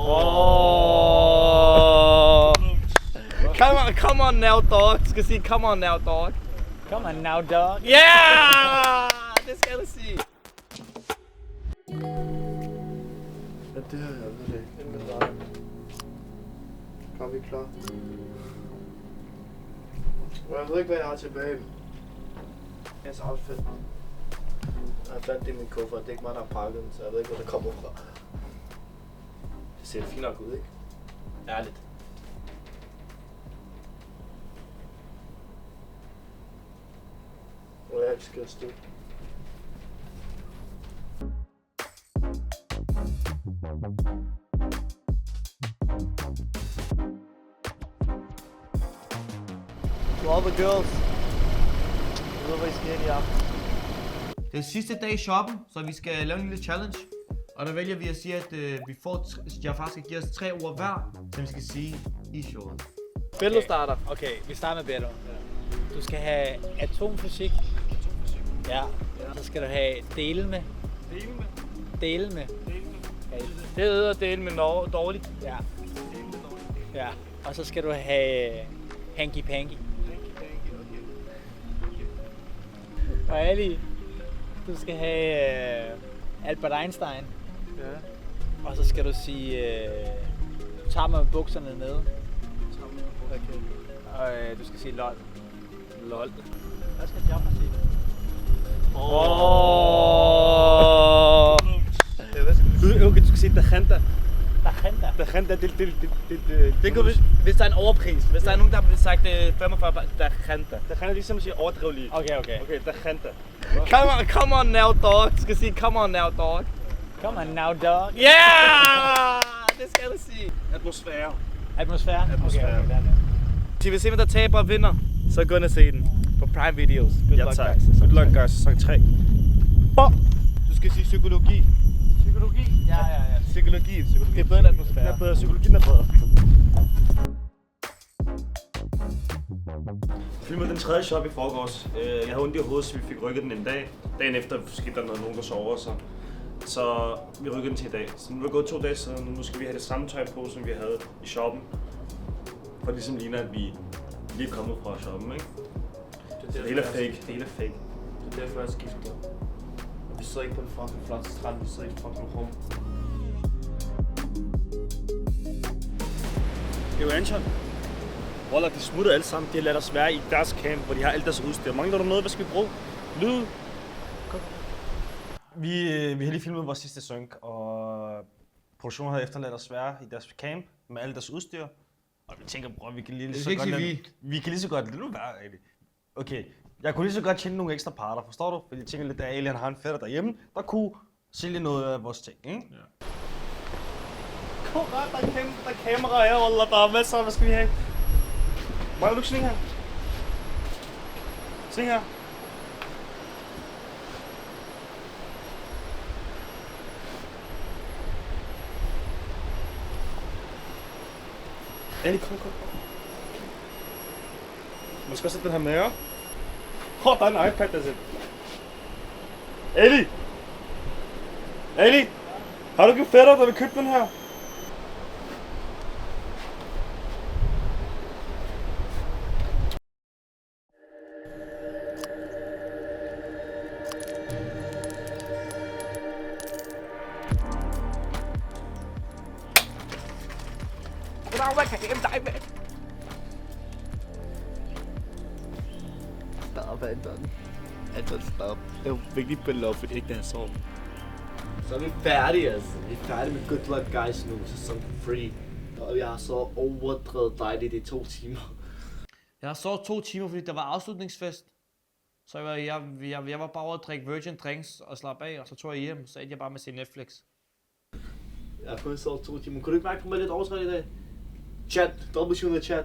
Oh. Come on now, dog. Du skal sige, come on now, dog. Come on now, dog. Yeah! Det skal du sige. Ja, det her, jeg ved det ikke. Med dig. Kom, vi er klar. Jeg ved ikke, hvad jeg har tilbage. Hans outfit. Jeg har fandt det i min kuffert. Det er ikke mig, der har pakket den, så jeg ved ikke, hvor det kommer fra. Det ser fint nok ud, ikke? Ærligt. Og jeg elsker at stå. To all the girls. Jeg ved, hvad I skal i aften. Det er sidste dag i shoppen, så vi skal lave en lille challenge. Og der vælger vi at sige, at jeg faktisk skal give os 3 ord hver, som vi skal sige i showet. Bello starter. Okay, vi starter med Bello. Du skal have atomfysik. Ja. Så skal du have dele med. Dele med. Det hedder dele med dårligt. Ja. Ja. Og så skal du have hanky-panky. Og Ali, du skal have Albert Einstein. Ja. Og så skal du sige, du tager mig med bukserne nede. Okay. Og du skal sige lol. Lol. Hvad skal Jaffa sige? Ja, hvad skal Okay, du skal sige Dagenta. Dagenta. Dagenta, Det går, hvis der er en overpris. Hvis der er nogen, der har sagt 45, Dagenta. Dagenta ligesom at sige overdrev lige. Okay. Okay, Dagenta. Come on now, dog. Du skal sige, come on now, dog. Come on now, dog. Yeah! Det skal du sige. Atmosfære. Atmosfære? Atmosfære. Okay. Hvis I vil se, hvem der taber og vinder, så gå ind og se den på Prime Videos. Good luck, guys. Good luck, guys. Sæson 3. Du skal sige psykologi. Psykologi? Ja. Psykologi. Det er bedre end atmosfære. Den er bedre. Psykologien er bedre. Jeg filmede den tredje shop i forgårs. Jeg havde ondt i hovedet, så vi fik rykket den en dag. Dagen efter skete der nogen, der sov over sig. Så vi rykkede den til i dag. Så nu er det gået 2 dage siden, og nu skal vi have det samme tøj på, som vi havde i shoppen. For ligesom ligner, at vi lige er kommet fra shoppen, ikke? Det hele er fake. Det hele er fake. Det er derfor, jeg skifter. Vi sidder ikke på den fucking flotte strand, vi sidder i et fucking rum. Det er jo Anton. Wallah, de smutter alle sammen. De har ladt os være i deres camp, hvor de har alt deres udstyr. Mangler du noget? Hvad skal vi bruge? Lyd? Vi har lige filmet vores sidste synk, og produktionen havde efterladt os være i deres camp med alt deres udstyr. Og vi tænker, bror, vi kan lige så godt vi kan lige så godt lade nu være, rigtig. Okay, jeg kunne lige så godt tjene nogle ekstra parter, forstår du? Fordi jeg tænker lidt, at Ali har en fætter derhjemme, der kunne sælge noget af vores ting, ikke? Ja. Kom, der er kamera her, Wallah, der er masser, hvad skal vi have? Må du ikke her? Se her. Ali, kom. Man skal sætte den her med, ja? Der er en iPad, der sætter. Ali! Har du ikke en fætter, der vil købe den her? Hvad kan jeg gemme dig med? Stop, Anton. Anton, stop. Det var virkelig belovet, ikke da jeg sov. Så er vi færdige, altså. Vi er færdige med Good Luck Guys nu, sæson 3. Og jeg har så overdrevet dejligt i 2 timer. Jeg har sovet 2 timer, fordi der var afslutningsfest. Så jeg var bare over at drikke virgin drinks og slappe af, og så tog jeg hjem, så endte jeg bare med at se Netflix. Jeg har kun sovet 2 timer. Kunne du ikke mærke på mig lidt overtræt i dag? Chat, dobbeltsynet chat.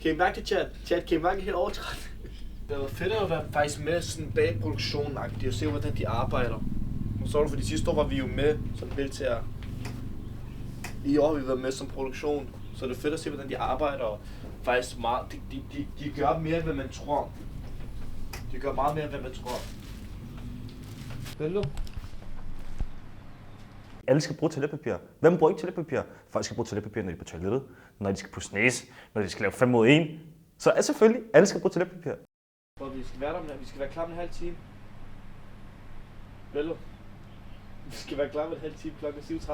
Came back to chat. Chat came back helt overtræt. Det var fedt at være faktisk med sådan bag produktionen-agtigt og se, hvordan de arbejder. Og så var det, for de sidste år var vi jo med som deltagere. I år har vi været med som produktion, så det er fedt at se, hvordan de arbejder. Og faktisk meget, de gør mere, end hvad man tror. De gør meget mere, end hvad man tror. Bello? alle skal bruge toiletpapir. Hvem bruger ikke toiletpapir? Folk skal bruge toiletpapir, når de er på toilettet, når de skal pusse næse, når de skal lave 5 mod 1. Så selvfølgelig, alle skal bruge toiletpapir. Vi skal være der, vi skal være klar med en halv time. Vel? Vi skal være klar med en halv time klokken 7:30.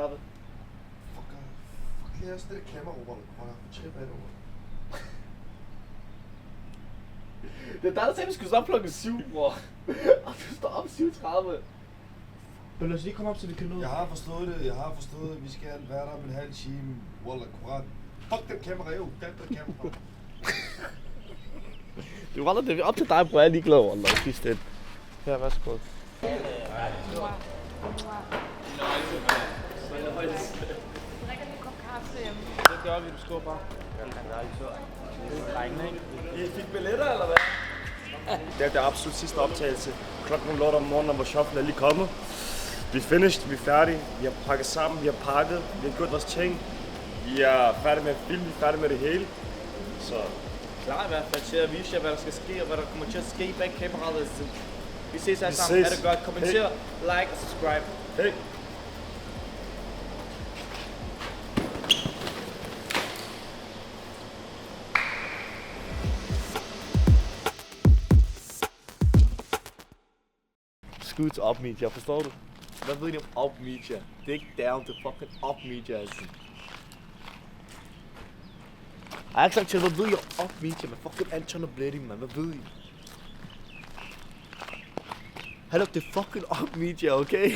Fuck, det er sådan det kamera, Robert. Fortæl mig det, Det er dig, der sagde, vi skulle stå op klokken 7, bror. Og du står op 7:30. Men lad os lige komme op, så vi kan nå. Jeg har forstået det. Vi skal være der om en halv time. Wallah, Koran. Fuck den kamera, jo. Den kamera. Det er op til dig, bror. Jeg er ligeglad over den. Sidst ind. Her, værsgo. Drikker lige en kop kaffe hjemme. Det gør vi, du skår bare. I fik billetter, eller hvad? Det er det absolut sidste optagelse. Klokken lort om morgenen, hvor shoppen er lige kommet. Vi er finished, vi er færdige. Vi har pakket sammen, vi har pakket, vi har gjort vores ting. Vi er færdige med at filme, vi er færdige med det hele. Så Klar i hvert fald til at vise jer, hvad der skal ske, og hvad der kommer til at ske bag kameraet. Vi ses alle Vi sammen. ses. Ha' det godt. Kommenter, like og subscribe. hey! Skud til op media, forstår du? Hvad ved I om op media? Dig down til fucking op media, altså. Jeg har ikke sagt til jer, hvad ved I om op media, men fucking Anton og Bledding, man. Hvad ved I? Hallo, det er fucking op media, okay?